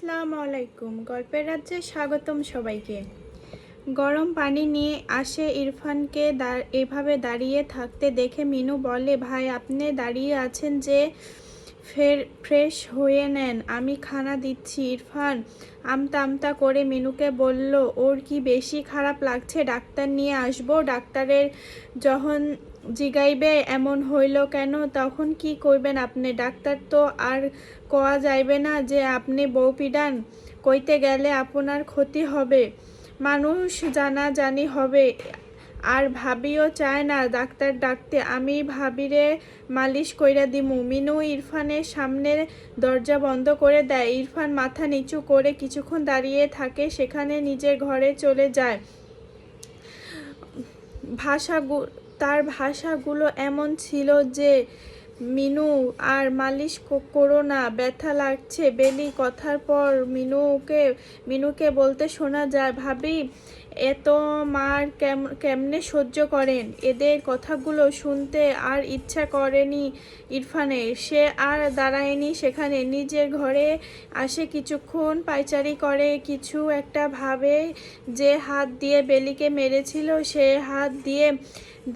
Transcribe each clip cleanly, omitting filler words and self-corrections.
আসসালামু আলাইকুম। গল্পের রাজ্যে স্বাগতম সবাইকে। গরম পানি নিয়ে আসে ইরফানকে এভাবে দাঁড়িয়ে থাকতে দেখে মিনু বলে, ভাই আপনি দাঁড়িয়ে আছেন যে, ফ্রেশ হয়ে নেন, আমি খানা দিচ্ছি। ইরফান আমতা আমতা করে মিনুকে বলল, ওর কি বেশি খারাপ লাগছে? ডাক্তার নিয়ে আসবো? ডাক্তারের যখন জিগাইবে এমন হইল কেন, তখন কি করবেন আপনি? ডাক্তার তো আর কোয়া যাইবে না যে আপনি বউ পিডান। কইতে গেলে আপনার ক্ষতি হবে, মানুষ জানাজানি হবে। আর ভাবিও চায় না ডাক্তার ডাকতে, আমি ভাবিরে মালিশ কইরা দিমু। মিনু ইরফানের সামনের দরজা বন্ধ করে দেয়। ইরফান মাথা নিচু করে কিছুক্ষণ দাঁড়িয়ে থাকে, সেখানে নিজের ঘরে চলে যায়। তার ভাষাগুলো এমন ছিল যে, মিনু আর মালিশ করো না, ব্যথা লাগছে। বেলি কথার পর মিনুকে বলতে শোনা যায়, ভাবি এত মার কেমনে সহ্য করেন? এদের কথাগুলো শুনতে আর ইচ্ছা করেনি ইরফানের। সে আর দাঁড়ায়নি সেখানে, নিজের ঘরে আসে, কিছুক্ষণ পায়চারি করে, কিছু একটা ভাবে। যে হাত দিয়ে বেলিকে মেরেছিল সে হাত দিয়ে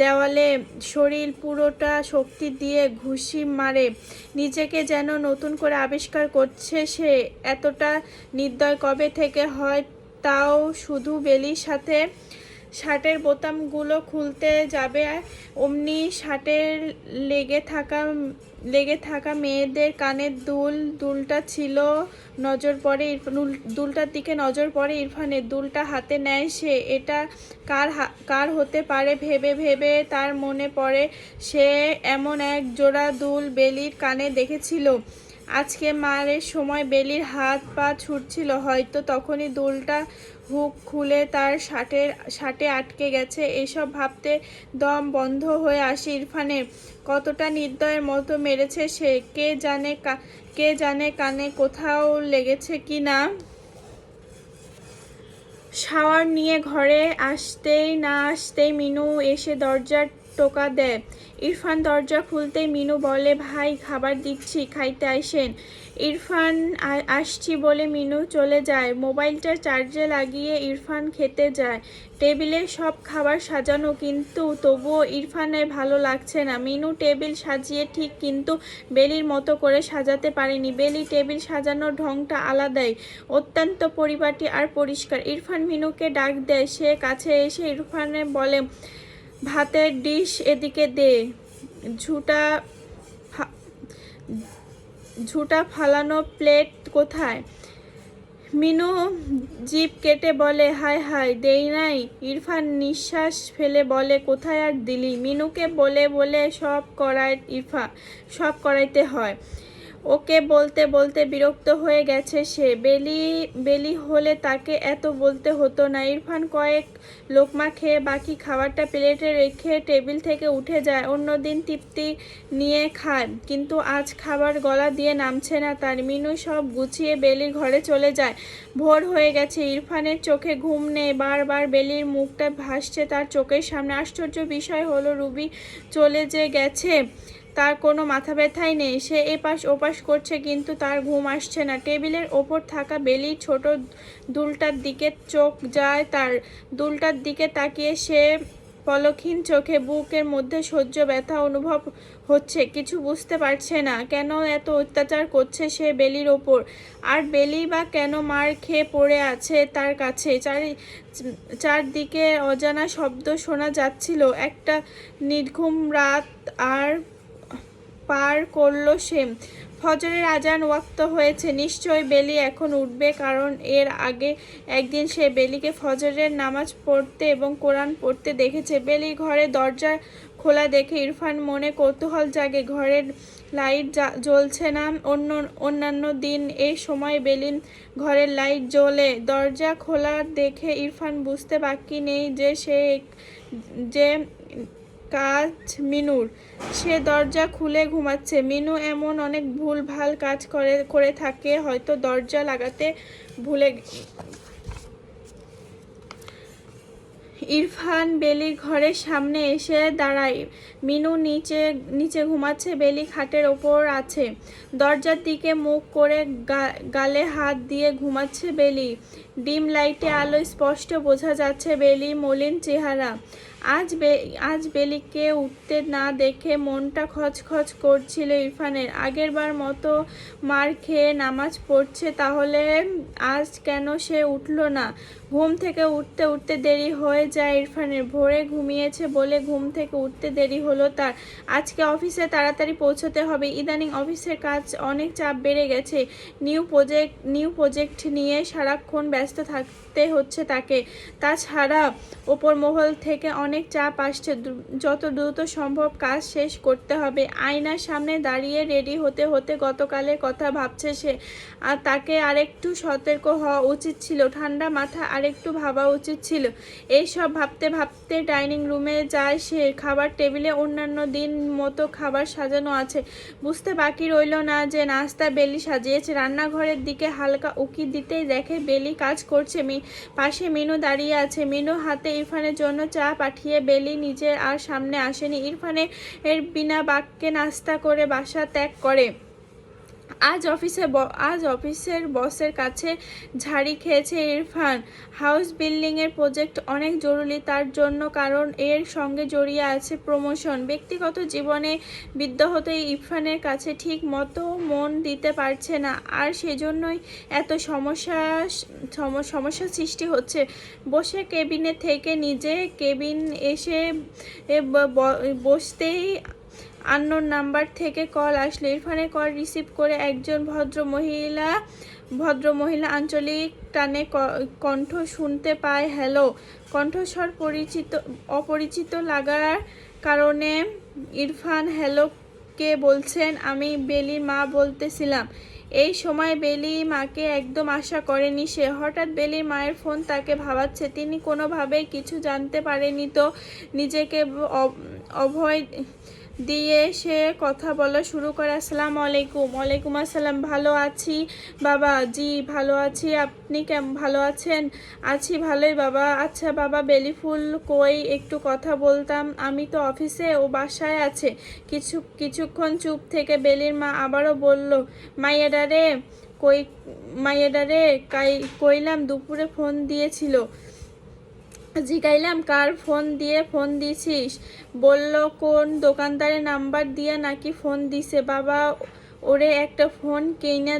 দেওয়ালে শরীর পুরোটা শক্তি দিয়ে ঘুষি মারে। নিজেকে যেন নতুন করে আবিষ্কার করছে সে। এতটা নির্দয় কবে থেকে হয়? তাও শুধু বেলির সাথে শার্টের বোতামগুলো খুলতে যাবে, অমনি শার্টের লেগে থাকা মেয়েদের কানের দুলটা ছিল নজর পড়ে দুলটার দিকে নজর পড়ে ইরফানের। দুলটা হাতে নেয় সে। এটা কার হতে পারে ভেবে ভেবে তার মনে পড়ে সে এমন এক জোড়া দুল বেলির কানে দেখেছিল আজকে মারের সময়। বেলির হাত পা ছুটছিল, হয়তো তখনই দুলটা হুক খুলে তার শার্টে আটকে গেছে। এসব ভাবতে দম বন্ধ হয়ে আসে ইরফানের। কতটা নির্দয়ের মতো মেরেছে সে, কে জানে কানে কোথাও লেগেছে কি না। শাওয়ার নিয়ে ঘরে আসতেই মিনু এসে দরজার টোকা দেয়। ইরফান দরজা খুলতেই মিনু বলে, ভাই খাবার দিচ্ছি, খাইতে আইসেন। ইরফান আসছি বলে মিনু চলে যায়। মোবাইলটা চার্জে লাগিয়ে ইরফান খেতে যায়। টেবিলে সব খাবার সাজানো, কিন্তু তবুও ইরফানের ভালো লাগছে না। মিনু টেবিল সাজিয়ে ঠিক, কিন্তু বেলির মতো করে সাজাতে পারেনি। বেলি টেবিল সাজানোর ঢংটা আলাদাই, অত্যন্ত পরিপাটি আর পরিষ্কার। ইরফান মিনুকে ডাক দেয়। সে কাছে এসে ইরফানে বলে, ভাতের ডিশ এদিকে দে। ঝুটা ফালানো প্লেট কোথায়? মিনু জিভ কেটে বলে, হায় হায়, দেই নাই। ইরফান নিঃশ্বাস ফেলে বলে, কোথায় আর দিলি? মিনুকে বলে বলে সব করাইতে হয় ওকে। বলতে বলতে বিরক্ত হয়ে গেছে সে। বেলি হলে তাকে এত বলতে হতো না। ইরফান কয়েক লোকমা খেয়ে বাকি খাবারটা প্লেটে রেখে টেবিল থেকে উঠে যায়। অন্যদিন তৃপ্তি নিয়ে খায়, কিন্তু আজ খাবার গলা দিয়ে নামছে না তার। মিনু সব গুছিয়ে বেলির ঘরে চলে যায়। ভোর হয়ে গেছে, ইরফানের চোখে ঘুম নেই। বারবার বেলির মুখটা ভাসছে তার চোখের সামনে। আশ্চর্য বিষয় হলো, রুবি চলে যে গেছে তার কোনো মাথা ব্যথাই নেই। সে এপাশ ওপাশ করছে, কিন্তু তার ঘুম আসছে না। টেবিলের ওপর থাকা বেলির ছোট দুলটার দিকে চোখ যায় তার। দুলটার দিকে তাকিয়ে সে পলকহীন চোখে বুকের মধ্যে সহ্য ব্যথা অনুভব হচ্ছে। কিছু বুঝতে পারছে না কেন এত অত্যাচার করছে সে বেলির ওপর। আর বেলি বা কেন মার খেয়ে পড়ে আছে তার কাছে। চারদিকে অজানা শব্দ শোনা যাচ্ছিল। একটা নির্ঘুম রাত আর পার করলো সে। ফজরের আজান ওয়াক্ত হয়েছে। নিশ্চয়ই বেলি এখন উঠবে, কারণ এর আগে একদিন সে বেলিকে ফজরের নামাজ পড়তে এবং কোরআন পড়তে দেখেছে। বেলির ঘরে দরজা খোলা দেখে ইরফান মনে কৌতূহল জাগে। ঘরের লাইট জ্বলছে না। অন্যান্য দিন এই সময় বেলির ঘরের লাইট জ্বলে। দরজা খোলা দেখে ইরফান বুঝতে বাকি নেই যে কাজ মিনুর। সে দরজা খুলে ঘুমাচ্ছে। মিনু এমন অনেক ভুল ভাল কাজ করে থাকে, হয়তো দরজা লাগাতে ভুলে। ইরফান বেলির ঘরের সামনে এসে দাঁড়ায়। মিনু নিচে নিচে ঘুমাচ্ছে, বেলি খাটের ওপর আছে। দরজার দিকে মুখ করে গালে হাত দিয়ে ঘুমাচ্ছে বেলি। ডিম লাইটে আলো স্পষ্ট বোঝা যাচ্ছে বেলির মলিন চেহারা। আজ বেলিকে উঠতে না দেখে মনটা খচখচ করছিল ইরফানের। আগেরবার মতো মার খেয়ে নামাজ পড়ছে, তাহলে আজ কেন সে উঠল না? ঘুম থেকে উঠতে উঠতে দেরি হয়ে যায় ইরফানের। ভোরে ঘুমিয়েছে বলে ঘুম থেকে উঠতে দেরি হলো তার। আজকে অফিসে তাড়াতাড়ি পৌঁছতে হবে। ইদানিং অফিসের কাজ অনেক চাপ বেড়ে গেছে। নিউ প্রজেক্ট নিয়ে সারাক্ষণ ব্যস্ত থাকতে হচ্ছে তাকে। তাছাড়া ওপর মহল থেকে অনেক চাপ আসছে, যত দ্রুত সম্ভব কাজ শেষ করতে হবে। আয়নার সামনে দাঁড়িয়ে রেডি হতে হতে গতকালের কথা ভাবছে সে। আর তাকে আরেকটু সতর্ক হওয়া উচিত ছিল, ঠান্ডা মাথা আরেকটু ভাবা উচিত ছিল। এইসব ভাবতে ভাবতে ডাইনিং রুমে যায় সে। খাবার টেবিলে অন্যান্য দিন মতো খাবার সাজানো আছে। বুঝতে বাকি রইল না যে নাস্তা বেলি সাজিয়েছে। রান্নাঘরের দিকে হালকা উকি দিতেই দেখে বেলি কাজ করছে। পাশে মিনু দাঁড়িয়ে আছে। মিনু হাতে ইরফানের জন্য চা পাঠিয়ে বেলি নিজে আর সামনে আসেনি। ইরফানের বিনা বাক্যে নাস্তা করে বাসা ত্যাগ করে। আজ অফিসের বসের কাছে ঝাড়ি খেয়েছে ইরফান। হাউস বিল্ডিংয়ের প্রজেক্ট অনেক জরুরি তার জন্য, কারণ এর সঙ্গে জড়িয়ে আছে প্রমোশন। ব্যক্তিগত জীবনে বিদ্যাহত ইরফানের কাছে ঠিক মতো মন দিতে পারছে না, আর সেজন্যই এত সমস্যা সৃষ্টি হচ্ছে। বসে কেবিনে থেকে নিজে কেবিন এসে বসতেই আননোন নাম্বার থেকে কল আসলো। ইরফানের কল রিসিভ করে একজন ভদ্রমহিলা আঞ্চলিক টানে কণ্ঠ শুনতে পায়। হ্যালো। কণ্ঠস্বর অপরিচিত লাগার কারণে ইরফান হ্যালো কে বলছেন? আমি বেলির মা বলতেছিলাম। এই সময় বেলি মাকে একদম আশা করেনি সে। হঠাৎ বেলির মায়ের ফোন তাকে ভাবাচ্ছে। তিনি কোনোভাবেই কিছু জানতে পারেনি তো নিজেকে অভয় দিয়ে সে কথা বলা শুরু করে। আসসালামু আলাইকুম। ওয়ালাইকুম আসসালাম। ভালো আছি বাবা। জি ভালো আছি, আপনি ভালো আছেন? আছি ভালোই বাবা। আচ্ছা বাবা, বেলি ফুল কই? একটু কথা বলতাম। আমি তো অফিসে, ও বাসায় আছে। কিছুক্ষণ চুপ থেকে বেলির মা আবারও বলল, মাইয়াডারে কইলাম দুপুরে ফোন দিয়েছিল। জিগাইলাম কার ফোন দিছিস? বলল কোন দোকানদারের নাম্বার দিয়া নাকি ফোন দিছে। বাবা ওরে একটা ফোন কেইনা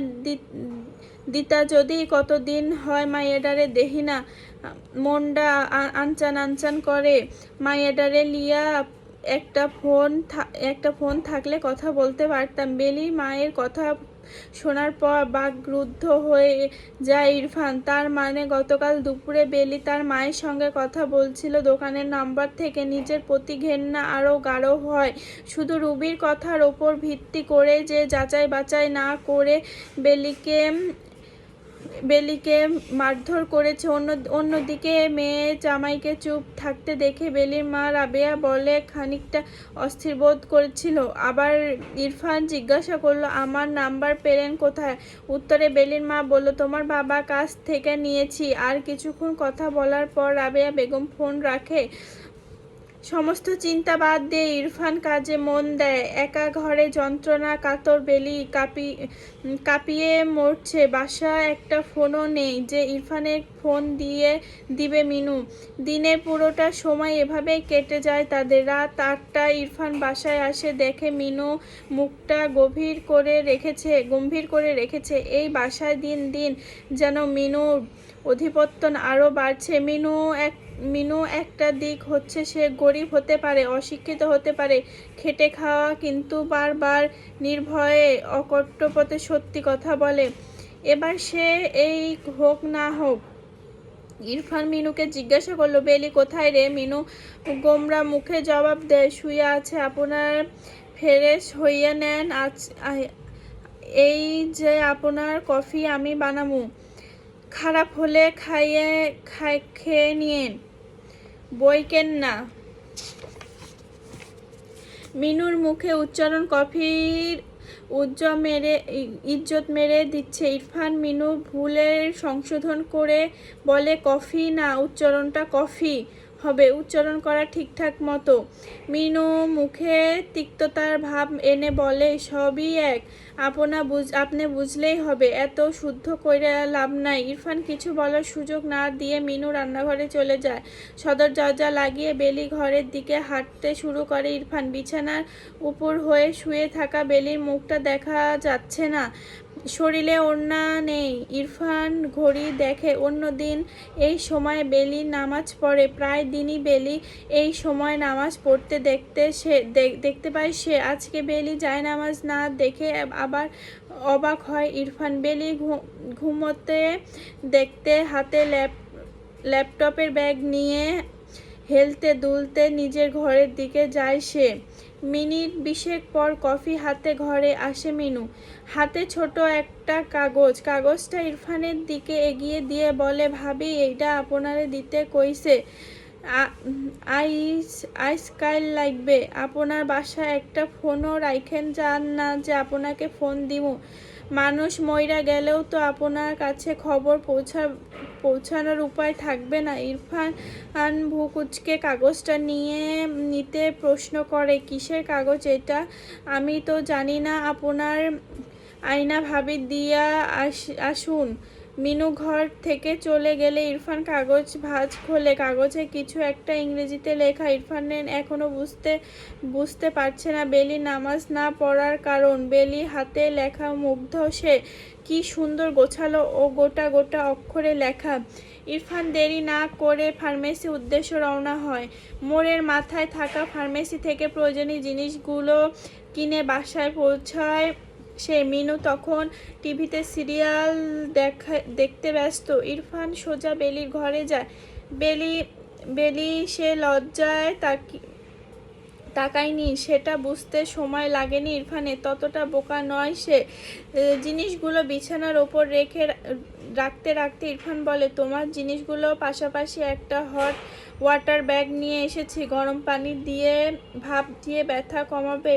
দিতা যদি। কতদিন হয় মাইয়াডারে দেহি না, মনডা আনচান করে। মাইয়াডারে লিয়া একটা ফোন থাকলে কথা বলতে পারতাম। বেলি মায়ের কথা শোনার পর বাকরুদ্ধ হয়ে যায় ইরফান। তার মানে গতকাল দুপুরে বেলি তার মায়ের সঙ্গে কথা বলছিল দোকানের নাম্বার থেকে। নিজের প্রতি ঘেন্না আরও গাঢ় হয়। শুধু রুবির কথার ওপর ভিত্তি করে যে যাচাই বাছাই না করে বেলিকে মারধর করেছে। অন্যদিকে মেয়ে জামাইকে চুপ থাকতে দেখে বেলির মা রাবেয়া বলে খানিকটা অস্থির বোধ করেছিল। আবার ইরফান জিজ্ঞাসা করলো, আমার নাম্বার পেলেন কোথায়? উত্তরে বেলির মা বলল, তোমার বাবা কাছ থেকে নিয়েছি। আর কিছুক্ষণ কথা বলার পর রাবেয়া বেগম ফোন রাখে। সমস্ত চিন্তা বাদ দিয়ে ইরফান কাজে মন দেয়। একা ঘরে যন্ত্রণা কাতর বেলি কাঁপিয়ে মরছে। বাসায় একটা ফোনও নেই যে ইরফানের ফোন দিবে মিনু। দিনের পুরোটা সময় এভাবেই কেটে যায় তাদের। রাত 8টায় ইরফান বাসায় আসে, দেখে মিনু মুখটা গম্ভীর করে রেখেছে। এই বাসায় দিন দিন যেন মিনুর অধিপত্য আরও বাড়ছে। মিনু একটা দিক হচ্ছে সে গরিব হতে পারে, অশিক্ষিত হতে পারে, খেটে খাওয়া, কিন্তু বারবার নির্ভয়ে অকপটে সত্যি কথা বলে। এবার সে এই হোক না হোক। ইরফান মিনুকে জিজ্ঞাসা করলো, বেলি কোথায় রে? মিনু গোমরা মুখে জবাব দেয়, শুয়ে আছে। আপনার ফ্রেশ হইয়া নেন, এই যে আপনার কফি আমি বানামু। খারাপ হলে খেয়ে নিয়েন, বইকেন না। মিনুর মুখে উচ্চারণ কফির ইজ্জত মেরে দিচ্ছে। ইরফান মিনু ভুলের সংশোধন করে বলে, কফি না, উচ্চারণটা কফি হবে উচ্চারণ করা ঠিকঠাক মতো। মিনু মুখে তিক্ততার ভাব এনে বলে, সবই এক, আপনি বুঝলেই হবে, এত শুদ্ধ কইরা লাভ নাই। ইরফান কিছু বলার সুযোগ না দিয়ে মিনু রান্নাঘরে চলে যায়। সদর দরজা লাগিয়ে বেলি ঘরের দিকে হাঁটতে শুরু করে। ইরফান বিছানার উপর হয়ে শুয়ে থাকা বেলির মুখটা দেখা যাচ্ছে না, শরীরে ওড়না নেই। ইরফান ঘড়ি দেখে, অন্যদিন এই সময় বেলি নামাজ পড়ে, প্রায় দিনই বেলি এই সময় নামাজ পড়তে দেখতে পায় সে। আজকে বেলি যায় নামাজ না দেখে আবার অবাক হয় ইরফান। বেলি ঘুমোতে দেখতে হাতে ল্যাপটপের ব্যাগ নিয়ে হেলতে দুলতে নিজের ঘরের দিকে যায় সে। মিনিট 20 পর কফি হাতে ঘরে আসে মিনু, হাতে ছোট একটা কাগজটা ইরফানের দিকে এগিয়ে দিয়ে বলে, ভাবি এইটা আপনারে দিতে কইছে, আইসকাল লাগবে। আপনার বাসায় একটা ফোনও রাইখেন যান না যে আপনাকে ফোন দিমু, মানুষ মইরা গেলেও তো আপনার কাছে খবর পৌঁছানোর উপায় থাকবে না। ইরফান ভুকুচকে কাগজটা নিতে প্রশ্ন করে, কিসের কাগজ এটা? আমি তো জানি না। আপনার আয়না ভাবি দিয়া আসুন। মিনু ঘর থেকে চলে গেলে ইরফান কাগজ ভাঁজ খোলে, কাগজে কিছু একটা ইংরেজিতে লেখা। ইরফানের এখনো বুঝতে পারছে না বেলি নামাজ না পড়ার কারণ। বেলি হাতে লেখা মুগ্ধ সে, কি সুন্দর গোছালো ও গোটা গোটা অক্ষরে লেখা। ইরফান দেরি না করে ফার্মেসি উদ্দেশ্যে রওনা হয়। মোড়ের মাথায় থাকা ফার্মেসি থেকে প্রয়োজনীয় জিনিসগুলো কিনে বাসায় পৌঁছায় সে। মিনু তখন টিভিতে সিরিয়াল দেখতে ব্যস্ত। ইরফান সোজা বেলির ঘরে যায়। বেলি সে লজ্জায় তাকায়নি, সেটা বুঝতে সময় লাগেনি ইরফানের, ততটা বোকা নয় সে। জিনিসগুলো বিছানার ওপর রাখতে ইরফান বলে, তোমার জিনিসগুলো পাশাপাশি একটা হট ওয়াটার ব্যাগ নিয়ে এসেছি, গরম পানি দিয়ে ভাপ দিয়ে ব্যথা কমাবে।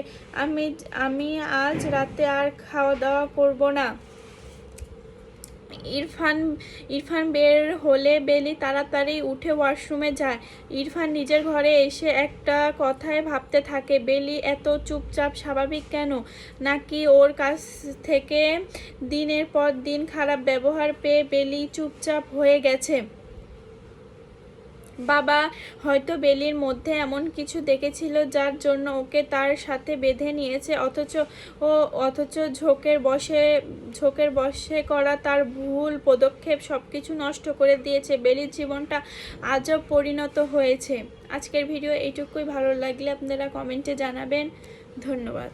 আমি আজ রাতে আর খাওয়া দাওয়া করব না। ইরফান বের হলে বেলি তাড়াতাড়ি উঠে ওয়াশরুমে যায়। ইরফান নিজের ঘরে এসে একটা কথায় ভাবতে থাকে, বেলি এত চুপচাপ স্বাভাবিক কেন? নাকি ওর কাছ থেকে দিনের পর দিন খারাপ ব্যবহার পেয়ে বেলি চুপচাপ হয়ে গেছে? বাবা হয়তো বেলির মধ্যে এমন কিছু দেখেছিল যার জন্য ওকে তার সাথে বেঁধে নিয়েছে, অথচ ঝোঁকের বশে করা তার ভুল পদক্ষেপ সবকিছু নষ্ট করে দিয়েছে। বেলির জীবনটা আজব পরিণত হয়েছে। আজকের ভিডিও এইটুকুই, ভালো লাগলে আপনারা কমেন্টে জানাবেন। ধন্যবাদ।